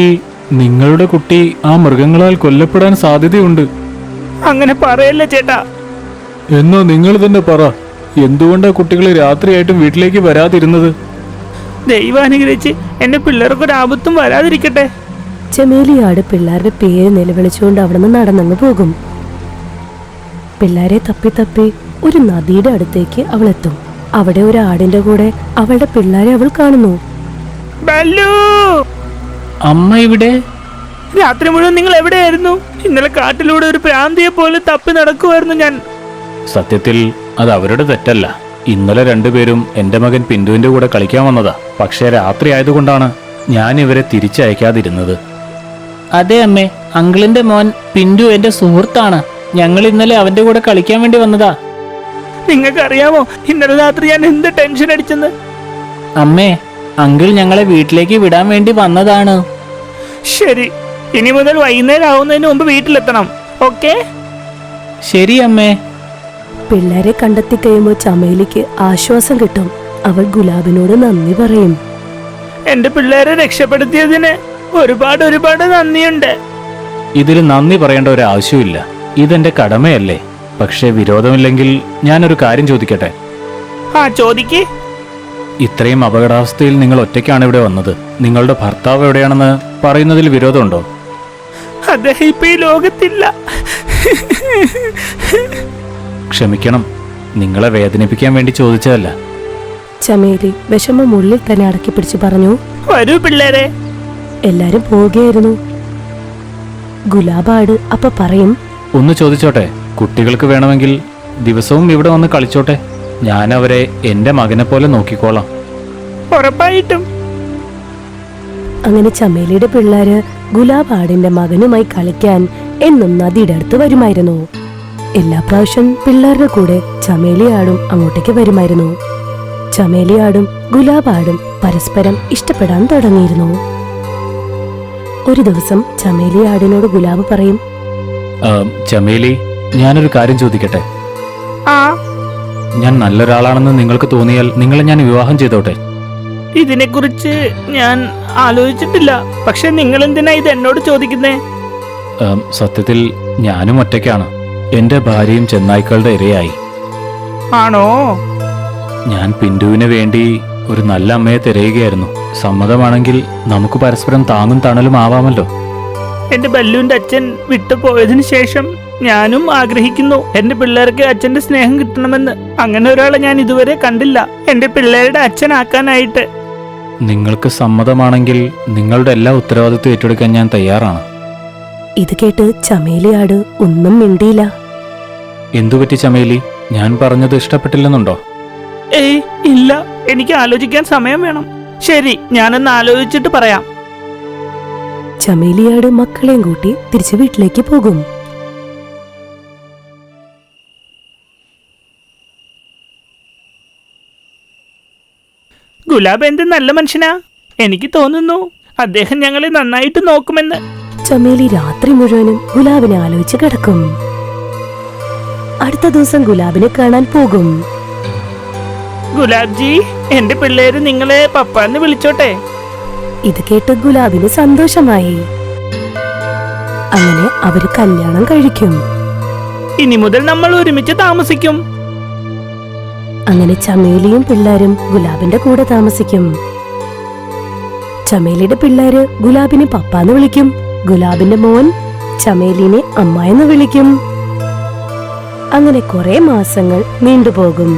നിങ്ങളുടെ കുട്ടി ആ മൃഗങ്ങളാൽ കൊല്ലപ്പെടാൻ സാധ്യതയുണ്ട്. അങ്ങനെ പറയല്ലേ ചേട്ടാ. എന്നോ നിങ്ങൾ തന്നെ പറ, എന്തുകൊണ്ടാ കുട്ടികൾ രാത്രിയായിട്ടും വീട്ടിലേക്ക് വരാതിരുന്നത്? ദൈവാനുഗ്രഹിച്ച് എന്റെ പിള്ളേർക്കൊരു ആപത്തും വരാതിരിക്കട്ടെ. ചമേലിയാട് പിള്ളേരുടെ പേര് നിലവിളിച്ചുകൊണ്ട് അവിടെ നിന്ന് നടന്നങ്ങ് പോകും. പിള്ളേരെ തപ്പി തപ്പി ഒരു നദിയുടെ അടുത്തേക്ക് അവൾ എത്തും. അവിടെ ഒരു ആടിന്റെ കൂടെ അവളുടെ പിള്ളേരെ അവൾ കാണുന്നു. ബല്ലു, അമ്മ ഇവിടെ? രാത്രി മുഴുവൻ നിങ്ങൾ എവിടെയായിരുന്നു? ഇന്നലെ കാട്ടിലൂടെ ഒരു പ്രാന്തിയെ പോലെ തപ്പി നടക്കുമായിരുന്നു ഞാൻ. സത്യത്തിൽ അത് അവരുടെ തെറ്റല്ല. ഇന്നലെ രണ്ടുപേരും എന്റെ മകൻ പിന്തുവിന്റെ കൂടെ കളിക്കാൻ വന്നതാ. പക്ഷേ രാത്രി ആയതുകൊണ്ടാണ് ഞാൻ ഇവരെ തിരിച്ചയക്കാതിരുന്നത്. അതെ അമ്മേ, അങ്കിളിന്റെ മോൻ പിന്തു എന്റെ സുഹൃത്താണ്. ഞങ്ങൾ ഇന്നലെ അവന്റെ കൂടെ കളിക്കാൻ വേണ്ടി വന്നതാ. നിങ്ങൾക്കറിയാമോ ഇന്നലെ രാത്രി ഞാൻ എന്ത് ടെൻഷൻ അടിച്ചെന്ന്? അമ്മേ, അങ്കിൾ ഞങ്ങളെ വീട്ടിലേക്ക് വിടാൻ വേണ്ടി വന്നതാണ്. ശരി, ഇനി മുതൽ വൈകുന്നേരം ആവുന്നതിന് മുമ്പ് വീട്ടിലെത്തണം. ഓക്കെ? ശരി അമ്മേ. പിള്ളേരെ കണ്ടെത്തി കഴിയുമ്പോൾ ചമേലിക്ക് ആശ്വാസം കിട്ടും. അവൾ ഗുലാബിനോട് നന്ദി പറയും. എന്റെ പിള്ളേരെ രക്ഷപ്പെടുത്തിയതിന് ഒരുപാട് ഒരുപാട് നന്ദിയുണ്ട്. ഇതിൽ നന്ദി പറയേണ്ട ഒരു ആവശ്യമില്ല. ഇതെന്റെ കടമയല്ലേ. പക്ഷേ വിരോധമില്ലെങ്കിൽ ഞാനൊരു കാര്യം ചോദിക്കട്ടെ? ആ, ചോദിക്ക്. ഇത്രയും അപകടാവസ്ഥയിൽ നിങ്ങൾ ഒറ്റയ്ക്കാണ് ഇവിടെ വന്നത്. നിങ്ങളുടെ ഭർത്താവ് എവിടെയാണെന്ന് പറയുന്നതിൽ വിരോധമുണ്ടോ? അദ്ദേഹം ഇപ്പൊ ഈ ലോകത്തില്ല. ക്ഷമിക്കണം, നിങ്ങളെ വേദനിപ്പിക്കാൻ വേണ്ടി ചോദിച്ചതല്ല. ചമേലി വിഷമം ഉള്ളിൽ തന്നെ അടക്കി പിടിച്ചു പറഞ്ഞു. വരൂ പിള്ളേരെ. എല്ലാരും പോവുകയായിരുന്നു. ഗുലാബാട് അപ്പൊ പറയും, ഒന്ന് ചോദിച്ചോട്ടെ? കുട്ടികൾക്ക് വേണമെങ്കിൽ ദിവസവും ഇവിടെ വന്ന് കളിച്ചോട്ടെ. ഞാൻ അവരെ എന്റെ മകനെ പോലെ നോക്കിക്കോളാം. ഉറപ്പായിട്ടും. അങ്ങനെ ചമേലിയുടെ പിള്ളേര് ഗുലാബാടിന്റെ മകനുമായി കളിക്കാൻ എന്നും നദിയുടെ അടുത്ത് വരുമായിരുന്നു. എല്ലാ പ്രാവശ്യം പിള്ളേരുടെ കൂടെ ചമേലിയാടും അങ്ങോട്ടേക്ക് വരുമായിരുന്നു. ചമേലിയാടും ഗുലാബാടും പരസ്പരം ഇഷ്ടപ്പെടാൻ തുടങ്ങിയിരുന്നു. ഒരു ദിവസം ചമേലിയാടിനോട് ഗുലാബ് പറയും, ചമേലി, ഞാനൊരു കാര്യം ചോദിക്കട്ടെ? ആ, ഞാൻ നല്ലൊരാളാണെന്ന് നിങ്ങൾക്ക് തോന്നിയാൽ നിങ്ങളെ ഞാൻ വിവാഹം ചെയ്തോട്ടെ? ഇതിനെക്കുറിച്ച് ഞാൻ ആലോചിച്ചിട്ടില്ല. പക്ഷെ നിങ്ങൾ എന്തിനാ ഇത് എന്നോട് ചോദിക്കുന്നേ? സത്യത്തിൽ ഞാനും ഒറ്റയ്ക്കാണ്. എന്റെ ഭാര്യയും ചെന്നായ്ക്കളുടെ ഇരയായി. ആണോ? ഞാൻ പിന്തുവിന് വേണ്ടി ഒരു നല്ല അമ്മയെ തിരയുകയായിരുന്നു. സമ്മതമാണെങ്കിൽ നമുക്ക് പരസ്പരം താങ്ങും തണലും ആവാമല്ലോ. എന്റെ ബല്ലുവിന്റെ അച്ഛൻ വിട്ടുപോയതിനു ശേഷം ഞാനും ആഗ്രഹിക്കുന്നു എന്റെ പിള്ളേർക്ക് അച്ഛന്റെ സ്നേഹം കിട്ടണമെന്ന്. അങ്ങനെ ഒരാളെ ഞാൻ ഇതുവരെ കണ്ടില്ല എന്റെ പിള്ളേരുടെ അച്ഛനാക്കാനായിട്ട്. നിങ്ങൾക്ക് സമ്മതമാണെങ്കിൽ നിങ്ങളുടെ എല്ലാ ഉത്തരവാദിത്വം ഏറ്റെടുക്കാൻ ഞാൻ തയ്യാറാണ്. ഇത് കേട്ട് ചമേലിയാട് ഒന്നും മിണ്ടിയില്ല. എന്തുപറ്റി ചമേലി? ഞാൻ പറഞ്ഞത് ഇഷ്ടപ്പെട്ടില്ലെന്നുണ്ടോ? ഏയ് ഇല്ല, എനിക്ക് ആലോചിക്കാൻ സമയം വേണം. ശരി, ഞാനൊന്ന് ആലോചിച്ചിട്ട് പറയാം. ചമേലിയാട് മക്കളെയും കൂട്ടി തിരിച്ചു വീട്ടിലേക്ക് പോകും. ഗുലാബ് എന്ത് നല്ല മനുഷ്യനാ. എനിക്ക് തോന്നുന്നു അദ്ദേഹം ഞങ്ങളെ നന്നായിട്ട് നോക്കുമെന്ന്. ചമേലി രാത്രി മുഴുവനും ഗുലാബിനെ ആലോചിച്ച് കിടക്കും. അടുത്ത ദിവസം ഗുലാബിനെ കാണാൻ പോകും. ഗുലാബ് ജി, എന്റെ പിള്ളേര് നിങ്ങളെ പപ്പാന്ന് വിളിച്ചോട്ടെ? ഇത് കേട്ട് ഗുലാബിന് സന്തോഷമായി. അങ്ങനെ അവര് കല്യാണം കഴിക്കും. ഇനി മുതൽ നമ്മൾ ഒരുമിച്ച് താമസിക്കും. അങ്ങനെ ചമേലിയും പിള്ളേരും ഗുലാബിന്റെ കൂടെ താമസിക്കും. ചമേലിയുടെ പിള്ളേര് ഗുലാബിനെ പപ്പാന്ന് വിളിക്കും. ഗുലാബിന്റെ മോൻ ചമേലിനെ അമ്മ എന്ന് വിളിക്കും. അങ്ങനെ കുറെ മാസങ്ങൾ നീണ്ടുപോകും.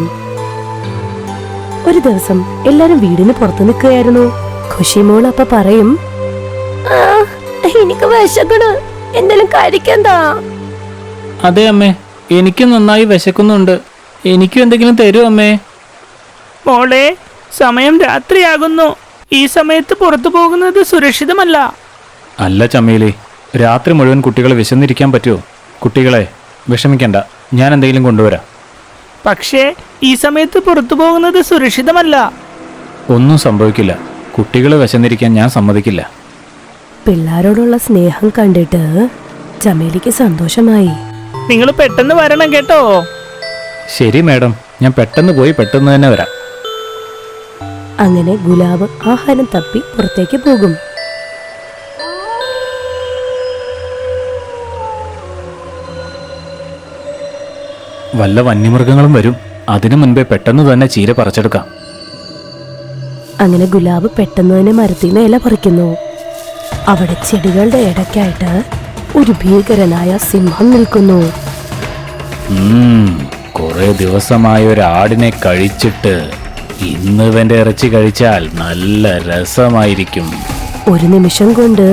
ഒരു ദിവസം എല്ലാരും വീടിന് പുറത്തു നിൽക്കുകയായിരുന്നു. ഖുഷിമോൾ അപ്പ പറയും, എനിക്ക് വിശക്കണ്, എന്തെങ്കിലും കഴിക്കണ്ടാ? അതെ അമ്മേ, എനിക്ക് നന്നായി വിശക്കുന്നുണ്ട്. എനിക്കും എന്തെങ്കിലും തരൂ അമ്മേ. മോളെ, സമയം രാത്രിയാകുന്നു. ഈ സമയത്ത് പുറത്തു പോകുന്നത് സുരക്ഷിതമല്ല. അല്ല ചമേലി, രാത്രി മുഴുവൻ കുട്ടികൾ വിശന്നിരിക്കാൻ പറ്റുമോ? കുട്ടികളെ വിഷമിക്കണ്ട, ഞാൻ എന്തെങ്കിലും കൊണ്ടുവരാം. പക്ഷേ ഈ സമയത്ത് പുറത്തു പോകുന്നത് സുരക്ഷിതമല്ല. ഒന്നും സംഭവിക്കില്ല. കുട്ടികൾ വിശന്നിരിക്കാൻ ഞാൻ സമ്മതിക്കില്ല. പിള്ളാരോടുള്ള സ്നേഹം കണ്ടിട്ട് ചമേലിക്ക് സന്തോഷമായി. നിങ്ങൾ പെട്ടെന്ന് വരണം കേട്ടോ. ശരി മാഡം, ഞാൻ പെട്ടെന്ന് പോയി പെട്ടെന്ന് തന്നെ വരാം. അങ്ങനെ ഗുലാബ് ആഹാരം തപ്പി പുറത്തേക്ക് പോകും. വല്ല വന്യമൃഗങ്ങളും വരും. അതിനു മുൻപേ പെട്ടെന്ന് തന്നെ ചീര പറിച്ചെടുക്കാം. അങ്ങനെ ഗുലാബ് പെട്ടെന്ന് തന്നെ മരത്തിന്ന് ഇല പറിക്കുന്നു. അവിടെ ചെടികളുടെ ഇടയ്ക്കായിട്ട് ഒരു ഭീകരനായ സിംഹം നിൽക്കുന്നു. കുറെ ദിവസമായ ഒരു ആടിനെ കഴിച്ചിട്ട് ഇന്ന് ഇവന്റെ ഇറച്ചി കഴിച്ചാൽ നല്ല രസമായിരിക്കും. ഒരു നിമിഷം കൊണ്ട്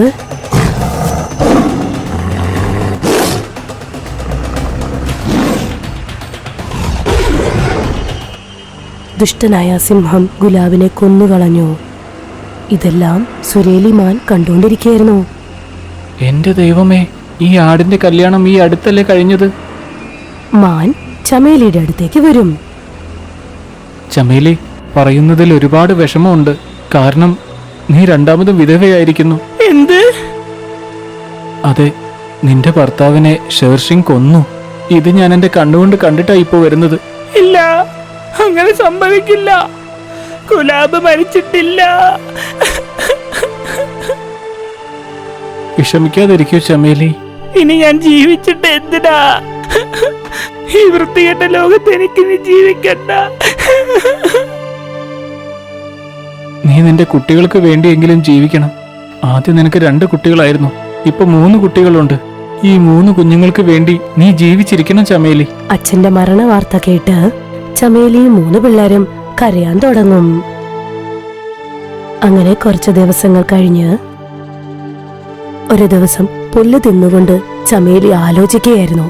ദുഷ്ടനായ സിംഹം ഗുലാബിനെ കൊന്നുകളഞ്ഞു. ഇതെല്ലാം സുരേലിമാൻ കണ്ടുകൊണ്ടിരിക്കുകയായിരുന്നു. എന്റെ ദൈവമേ, ഈ ആടിന്റെ കല്യാണം ഈ അടുത്തല്ലേ കഴിഞ്ഞത്? മാൻ ചമേലിയുടെ അടുത്തേക്ക് വരും. ചമേലി, പറയുന്നതിൽ ഒരുപാട് വിഷമമുണ്ട്. കാരണം നീ രണ്ടാമതും വിധവയായിരിക്കുന്നു. എന്ത്? അതെ, നിന്റെ ഭർത്താവിനെ ഷേർസിംഗ് കൊന്നു. ഇത് ഞാൻ എന്റെ കണ്ണുകൊണ്ട് കണ്ടിട്ടാ ഇപ്പോ വരുന്നത്. ഇല്ല, അങ്ങനെ സംഭവിക്കില്ല. ഗുലാബ് മരിച്ചിട്ടില്ല. വിഷമിക്കാതിരിക്കൂ ചമേലി. ഇനി ഞാൻ ജീവിച്ചിട്ട് എന്തിനാ? ഈ വൃത്തികെട്ട ലോകത്ത് എനിക്കിനി ജീവിക്കണ്ട. നീ നിന്റെ കുട്ടികൾക്ക് വേണ്ടിയെങ്കിലും ജീവിക്കണം. ആദ്യം നിനക്ക് 2 കുട്ടികളായിരുന്നു, ഇപ്പൊ 3 കുട്ടികളുണ്ട്. ഈ 3 കുഞ്ഞുങ്ങൾക്ക് വേണ്ടി നീ ജീവിച്ചിരിക്കണം ചമേലി. അച്ഛന്റെ മരണ വാർത്ത കേട്ട് ചമേലിയും 3 പിള്ളേരും കരയാൻ തുടങ്ങും. അങ്ങനെ കുറച്ചു ദിവസങ്ങൾ കഴിഞ്ഞ് ഒരു ദിവസം പുല്ല് തിന്നുകൊണ്ട് ചമേലി ആലോചിക്കുകയായിരുന്നു.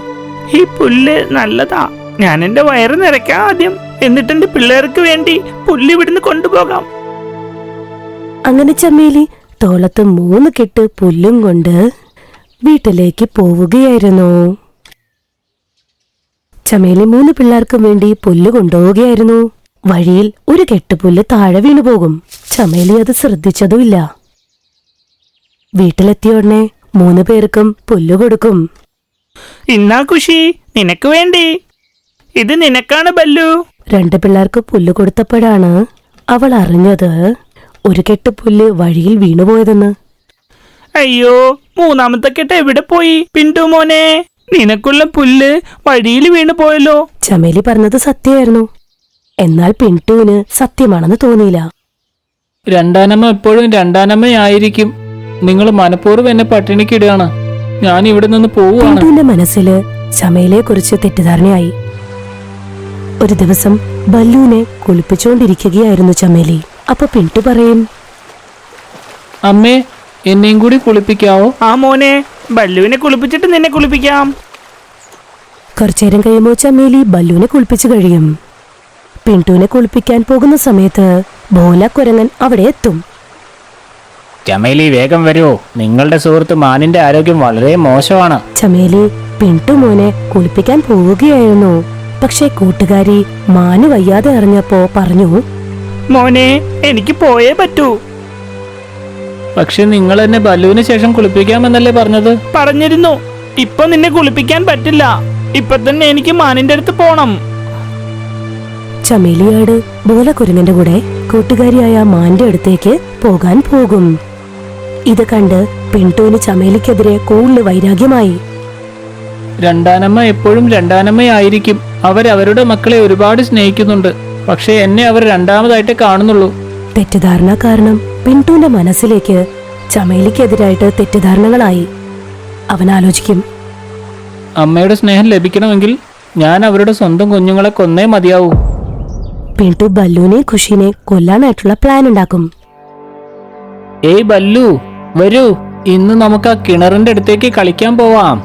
ഈ പുല്ല് നല്ലതാ. ഞാൻ എന്റെ വയറ് നിറയ്ക്കാം ആദ്യം, എന്നിട്ട് എന്റെ പിള്ളേർക്ക് വേണ്ടി പുല്ല് ഇവിടുന്ന് കൊണ്ടുപോകാം. അങ്ങനെ ചമേലി തോളത്ത് 3 കെട്ട് പുല്ലും കൊണ്ട് വീട്ടിലേക്ക് പോവുകയായിരുന്നു. ചമേലി 3 പിള്ളേർക്കും വേണ്ടി പുല്ല് കൊണ്ടുപോവുകയായിരുന്നു. വഴിയിൽ ഒരു കെട്ടുപുല്ല് താഴെ വീണുപോകും. ചമേലി അത് ശ്രദ്ധിച്ചതുമില്ല. വീട്ടിലെത്തിയ ഉടനെ 3 പേർക്കും പുല്ല് കൊടുക്കും. ഇന്നാ ഖുഷി, നിനക്ക് വേണ്ടി. ഇത് നിനക്കാണ് ബല്ലു. 2 പിള്ളേർക്ക് പുല്ല് കൊടുത്തപ്പോഴാണ് അവൾ അറിഞ്ഞത് ഒരു കെട്ട് പുല്ല് വഴിയിൽ വീണുപോയതെന്ന്. അയ്യോ, 3ാമത്തെ കെട്ട് എവിടെ പോയി? പിന്റു മോനെ, നിനക്കുള്ള പുല്ല് വഴിയിൽ വീണു പോയല്ലോ. ചമേലി പറഞ്ഞത് സത്യമായിരുന്നു. എന്നാൽ പിന്റുവിന് സത്യമാണെന്ന് തോന്നിയില്ല. രണ്ടാനമ്മ എപ്പോഴും രണ്ടാനമ്മയായിരിക്കും. നിങ്ങൾ മനഃപൂർവ്വം എന്നെ പട്ടിണിക്കിടുകയാണ്. ഞാൻ ഇവിടെ നിന്ന് പോവുകയാണ്. പിന്റുവിന്റെ മനസ്സില് ചമേലിയെ കുറിച്ച് തെറ്റിദ്ധാരണയായി. ഒരു ദിവസം ബല്ലുവിനെ കുളിപ്പിച്ചുകൊണ്ടിരിക്കുകയായിരുന്നു ചമേലി. അപ്പൊ പിന്റു പറയും, അമ്മേ, എന്നെയും കൂടി കുളിപ്പിക്കാവോ? ആ മോനെ, ബല്ലുവിനെ കുളിപ്പിച്ചിട്ട് നിന്നെ കുളിപ്പിക്കാം. കുറച്ചേരം കഴിയുമ്പോൾ ചമേലി ബല്ലുവിനെ കുളിപ്പിച്ചു കഴിയും. പിന്റുവിനെ കുളിപ്പിക്കാൻ പോകുന്ന സമയത്ത് ഭോല കുരങ്ങൻ അവിടെ എത്തും. ചമേലി, വേഗം വരൂ. നിങ്ങളുടെ സുഹൃത്ത് മാനിന്റെ ആരോഗ്യം വളരെ മോശമാണ്. ചമേലി പിന്റു മോനെ കുളിപ്പിക്കാൻ പോവുകയായിരുന്നു. പക്ഷെ കൂട്ടുകാരി മാന് വയ്യാതെ അറിഞ്ഞപ്പോ പറഞ്ഞു, മോനെ, എനിക്ക് പോയേ പറ്റൂ. പക്ഷെ നിങ്ങൾ എന്നെ ബല്ലുവിന് ശേഷം കുളിപ്പിക്കാമെന്നല്ലേ പറഞ്ഞത്? പറഞ്ഞിരുന്നു. ഇപ്പൊ നിന്നെ കുളിപ്പിക്കാൻ പറ്റില്ല. ഇപ്പൊ തന്നെ എനിക്ക് മാനിന്റെ അടുത്ത് പോണം. ചമേലിയാട് ഭോല കുരങ്ങന്റെ കൂടെ കൂട്ടുകാരിയായ മാന്റെ അടുത്തേക്ക് പോകാൻ പോകും. ഇത് കണ്ട് പിന്റുവിന് ചമേലിക്കെതിരെ കൂടുതൽ വൈരാഗ്യമായി. രണ്ടാനമ്മ എപ്പോഴും രണ്ടാനമ്മയായിരിക്കും. അവരവരുടെ മക്കളെ ഒരുപാട് സ്നേഹിക്കുന്നുണ്ട്. പക്ഷെ എന്നെ അവർ രണ്ടാമതായിട്ട് കാണുന്നുള്ളൂ. തെറ്റിദ്ധാരണ കാരണം പിന്റുവിന്റെ മനസ്സിലേക്ക് ചമേലിക്കെതിരായിട്ട് തെറ്റിദ്ധാരണകളായി. അവൻ ആലോചിക്കും, അമ്മയുടെ സ്നേഹം ലഭിക്കണമെങ്കിൽ ഞാൻ അവരുടെ സ്വന്തം കുഞ്ഞുങ്ങളെ കൊന്നേ മതിയാവൂ. പിന്റു ബല്ലുവിനെ ഖുഷിനെ കൊല്ലാനായിട്ടുള്ള പ്ലാൻ ഉണ്ടാക്കും. ഏയ് ബല്ലു, വരൂ. ഇന്ന് നമുക്ക് ആ കിണറിന്റെ അടുത്തേക്ക് കളിക്കാൻ പോവാം.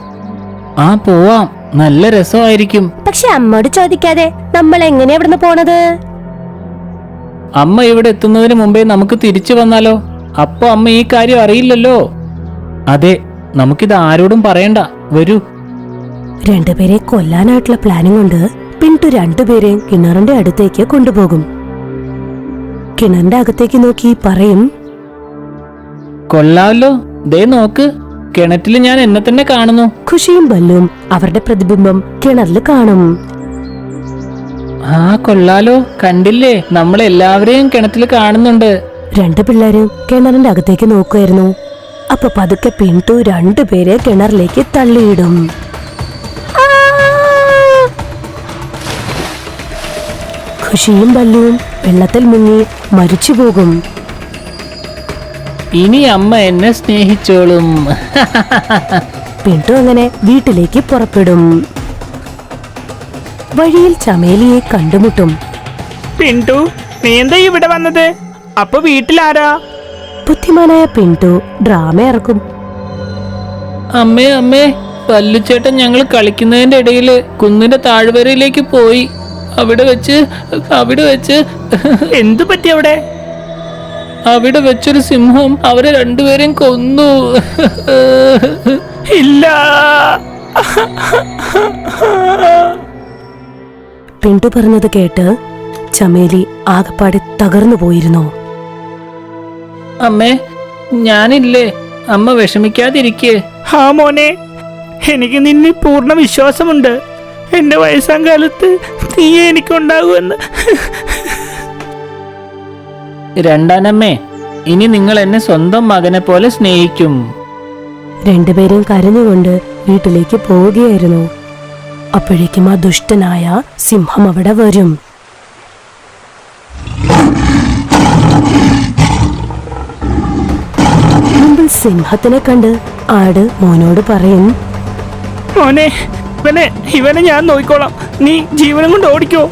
ആ പോവാം, നല്ല രസമായിരിക്കും. പക്ഷെ അമ്മയോട് ചോദിക്കാതെ നമ്മൾ എങ്ങനെയാ ഇവിടുന്ന് പോണത്? അമ്മ ഇവിടെ എത്തുന്നതിന് മുമ്പേ നമുക്ക് തിരിച്ചു വന്നാലോ? അപ്പൊ അമ്മ ഈ കാര്യം അറിയില്ലല്ലോ. അതെ, നമുക്കിത് ആരോടും പറയണ്ട. വരൂ. 2 പേരെ കൊല്ലാനായിട്ടുള്ള പ്ലാനും കൊണ്ട് പിന്റു 2 പേരെയും കിണറിന്റെ അടുത്തേക്ക് കൊണ്ടുപോകും. കിണറിന്റെ അകത്തേക്ക് നോക്കി പറയും, കൊള്ളാമല്ലോ, ദേ നോക്ക്, കിണറ്റിൽ ഞാൻ എന്നെ തന്നെ കാണുന്നു. ഖുഷിയും ബല്ലും അവരുടെ പ്രതിബിംബം കിണറിൽ കാണും. ആ കൊള്ളാലോ, കണ്ടില്ലേ, നമ്മളെല്ലാവരെയും കിണറ്റിൽ കാണുന്നുണ്ട്. 2 പിള്ളേരും കിണറിന്റെ അകത്തേക്ക് നോക്കുമായിരുന്നു. അപ്പൊ പതുക്കെ പിന്റു 2 പേരെ കിണറിലേക്ക് തള്ളിയിടും. ഖുഷിയും ബല്ലുവും വെള്ളത്തിൽ മുങ്ങി മരിച്ചുപോകും. ഇനി അമ്മ എന്നെ സ്നേഹിച്ചോളും. പിന്റു അങ്ങനെ വീട്ടിലേക്ക് പുറപ്പെടും. വഴിയിൽ ചമേലിയെ കണ്ടുമുട്ടും. പിന്റു, നീ എന്താ ഇവിടെ വന്നത്? അപ്പൊ വീട്ടിലാരാ? ബുദ്ധിമാനായ പിന്റു ഡ്രാമ ഇറക്കും. അമ്മേ അമ്മേ, പല്ലുച്ചേട്ടൻ ഞങ്ങൾ കളിക്കുന്നതിന്റെ ഇടയില് കുന്നിന്റെ താഴ്വരയിലേക്ക് പോയി. അവിടെ വെച്ച് എന്തു പറ്റി അവിടെ? അവിടെ വെച്ചൊരു സിംഹം അവരെ രണ്ടുപേരെയും കൊന്നു. ഇല്ല. പിന്റു പറഞ്ഞത് കേട്ട് ചമേലി ആകപ്പാടെ തകർന്നു പോയിരുന്നു. അമ്മേ, ഞാനില്ലേ, അമ്മ വിഷമിക്കാതിരിക്കേ. ഹാ മോനെ, എനിക്ക് നിന്നിൽ പൂർണ്ണ വിശ്വാസമുണ്ട്. എന്റെ വയസ്സാം കാലത്ത് നീ എനിക്കുണ്ടാകുമെന്ന്. രണ്ടാനമ്മേ, ഇനി നിങ്ങൾ എന്നെ സ്വന്തം മകനെ പോലെ സ്നേഹിക്കും. രണ്ടുപേരും കരഞ്ഞുകൊണ്ട് വീട്ടിലേക്ക് പോവുകയായിരുന്നു. അപ്പോഴേക്കും ആ ദുഷ്ടനായ സിംഹം അവിടെ വരും. മുമ്പിൽ സിംഹത്തിനെ കണ്ട് ആട് മോനോട് പറയും, മോനെ, ഇവനെ ഞാൻ നോക്കിക്കോളാം. നീ ജീവനം കൊണ്ട് ഓടിക്കോ.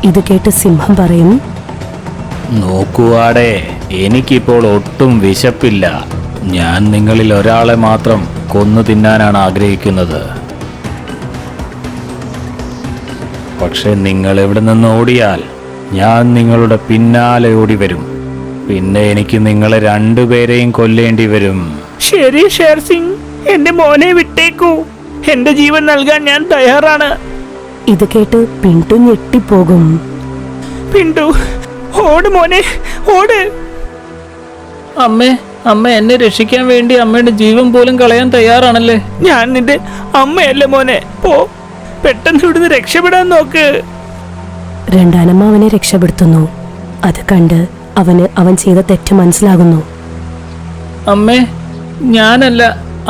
ഇത് കേട്ട് സിംഹം പറയും, നോക്കുവാടേ, എനിക്കിപ്പോൾ ഒട്ടും വിശപ്പില്ല. ഞാൻ നിങ്ങളിൽ ഒരാളെ മാത്രം കൊന്നു തിന്നാനാണ് ആഗ്രഹിക്കുന്നത്. പക്ഷെ നിങ്ങൾ എവിടെ നിന്ന് ഓടിയാൽ ഞാൻ നിങ്ങളുടെ പിന്നാലെ ഓടി വരും. പിന്നെ എനിക്ക് നിങ്ങളെ രണ്ടുപേരെയും കൊല്ലേണ്ടി വരും. ശരി ഷേർ സിംഗ്, എന്റെ മോനെ വിട്ടേക്കൂ. എന്റെ ജീവൻ നൽകാൻ ഞാൻ തയ്യാറാണ്. ഇത് കേട്ട് പിന്റു ഞെട്ടിപ്പോകും. പിന്റു, ഓട് മോനെ, ഓട്. അമ്മ എന്നെ രക്ഷിക്കാൻ വേണ്ടി അമ്മയുടെ ജീവൻ പോലും കളയാൻ തയ്യാറാണല്ലേ? ഞാൻ നിന്റെ അമ്മയല്ലേ മോനെ. പോ, പെട്ടെന്ന് ഇവിടുന്ന് രക്ഷപ്പെടാൻ നോക്ക്. രണ്ടാനമ്മ അവനെ രക്ഷപ്പെടുത്തുന്നു. അത് കണ്ട് അവൻ ചെയ്ത തെറ്റ് മനസ്സിലാകുന്നു. അമ്മേ, ഞാനല്ല,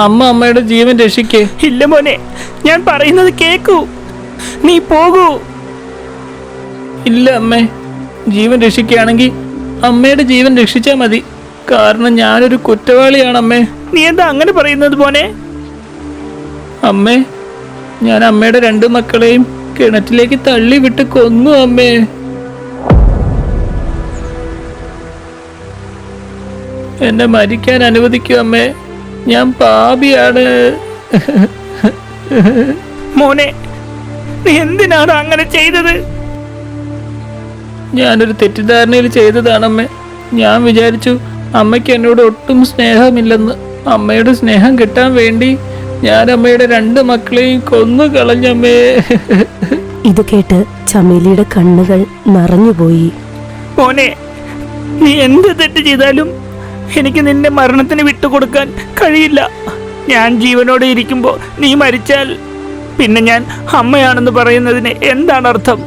അമ്മയുടെ ജീവൻ രക്ഷിക്കേ. ഇല്ല മോനെ, ഞാൻ പറയുന്നത് കേക്കൂ. നീ പോകൂ. ഇല്ല അമ്മേ, ജീവൻ രക്ഷിക്കുകയാണെങ്കിൽ അമ്മയുടെ ജീവൻ രക്ഷിച്ചാൽ മതി. കാരണം ഞാനൊരു കുറ്റവാളിയാണ് അമ്മേ. നീ എന്താ അങ്ങനെ പറയുന്നത് മോനെ? അമ്മേ, ഞാൻ അമ്മയുടെ 2 മക്കളെയും കിണറ്റിലേക്ക് തള്ളി വിട്ട് കൊന്നു അമ്മേ. എന്നെ മരിക്കാൻ അനുവദിക്കൂ അമ്മേ, ഞാൻ പാപിയാണ്. മോനെ, നീ എന്തിനാണ് അങ്ങനെ ചെയ്തത്? ഞാനൊരു തെറ്റിദ്ധാരണയിൽ ചെയ്തതാണമ്മേ. ഞാൻ വിചാരിച്ചു അമ്മയ്ക്ക് എന്നോട് ഒട്ടും സ്നേഹമില്ലെന്ന്. അമ്മയുടെ സ്നേഹം കിട്ടാൻ വേണ്ടി ഞാൻ അമ്മയുടെ 2 മക്കളെയും കൊന്നു കളഞ്ഞമ്മേ. ഇത് കേട്ട് ചമേലിയുടെ കണ്ണുകൾ നിറഞ്ഞുപോയി. മോനെ, നീ എന്ത് തെറ്റ് ചെയ്താലും എനിക്ക് നിന്റെ മരണത്തിന് വിട്ടുകൊടുക്കാൻ കഴിയില്ല. ഞാൻ ജീവനോടെ ഇരിക്കുമ്പോൾ നീ മരിച്ചാൽ പിന്നെ ഞാൻ അമ്മയാണെന്ന് പറയുന്നതിന് എന്താണ് അർത്ഥം?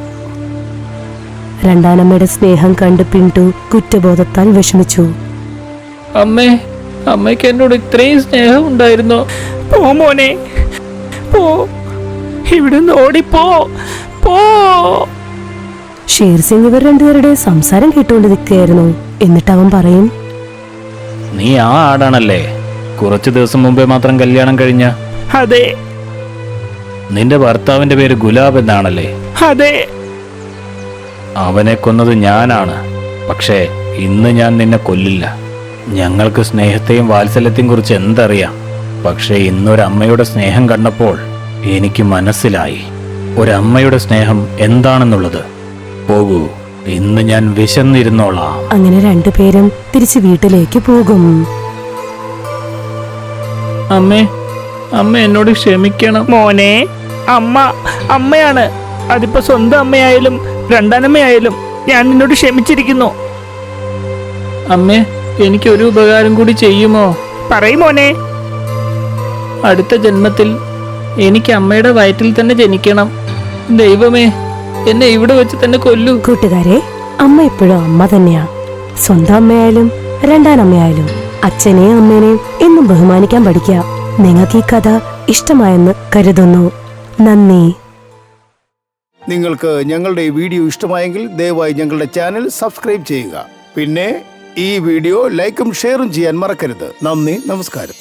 രണ്ടാനമ്മയുടെ സ്നേഹം കണ്ട് പിന്റു കുറ്റബോധത്താൽ വിഷമിച്ചു. അമ്മയ്ക്ക് എന്നോട് ഇത്രയും സ്നേഹം ഉണ്ടായിരുന്നോ? പോ മോനെ, പോ, ഇവിടുന്ന് ഓടിപ്പോ, പോ. ഷേർ സിംഗ് ഇവർ രണ്ടുപേരുടെ സംസാരം കേട്ടുകൊണ്ട് നിൽക്കുകയായിരുന്നു. എന്നിട്ട് അവൻ പറയും, നീ ആ ആടാണല്ലേ കുറച്ചു ദിവസം മുമ്പേ മാത്രം കല്യാണം കഴിഞ്ഞ? അതെ. നിന്റെ ഭർത്താവിന്റെ പേര് ഗുലാബ് എന്നാണല്ലേ? അതെ. അവനെ കൊന്നത് ഞാനാണ്. പക്ഷേ ഇന്ന് ഞാൻ നിന്നെ കൊല്ലില്ല. ഞങ്ങൾക്ക് സ്നേഹത്തെയും വാത്സല്യത്തെയും കുറിച്ച് എന്തറിയാം. പക്ഷേ ഇന്നൊരമ്മയുടെ സ്നേഹം കണ്ടപ്പോൾ എനിക്ക് മനസ്സിലായി ഒരമ്മയുടെ സ്നേഹം എന്താണെന്നുള്ളത്. പോകൂ, ഇന്ന് ഞാൻ വിശന്നിരുന്നോളാം. അങ്ങനെ രണ്ടുപേരും തിരിച്ച് വീട്ടിലേക്ക് പോകും. അമ്മ എന്നോട് ക്ഷമിക്കണം. മോനെ, അമ്മയാണ്. അതിപ്പോ സ്വന്തം അമ്മയായാലും രണ്ടാനമ്മയായാലും ഞാൻ നിന്നോട് ക്ഷമിച്ചിരിക്കുന്നു. അമ്മേ, എനിക്കൊരു ഉപകാരം കൂടി ചെയ്യുമോ? പറയ് മോനെ. അടുത്ത ജന്മത്തിൽ എനിക്ക് അമ്മയുടെ വയറ്റിൽ തന്നെ ജനിക്കണം. ദൈവമേ, എന്നെ ഇവിടെ വെച്ച് തന്നെ കൊല്ലൂ. കൂട്ടുകാരെ, അമ്മ എപ്പോഴും അമ്മ തന്നെയാ. സ്വന്തം അമ്മയായാലും രണ്ടാനമ്മയായാലും അച്ഛനെയും അമ്മേനെയും എന്നും ബഹുമാനിക്കാൻ പഠിക്കുക. നിങ്ങൾക്ക് ഈ കഥ ഇഷ്ടമായെന്ന് കരുതുന്നു. നന്ദി. നിങ്ങൾക്ക് ഞങ്ങളുടെ ഈ വീഡിയോ ഇഷ്ടമായെങ്കിൽ ദയവായി ഞങ്ങളുടെ ചാനൽ സബ്സ്ക്രൈബ് ചെയ്യുക. പിന്നെ ഈ വീഡിയോ ലൈക്കും ഷെയറും ചെയ്യാൻ മറക്കരുത്. നന്ദി, നമസ്കാരം.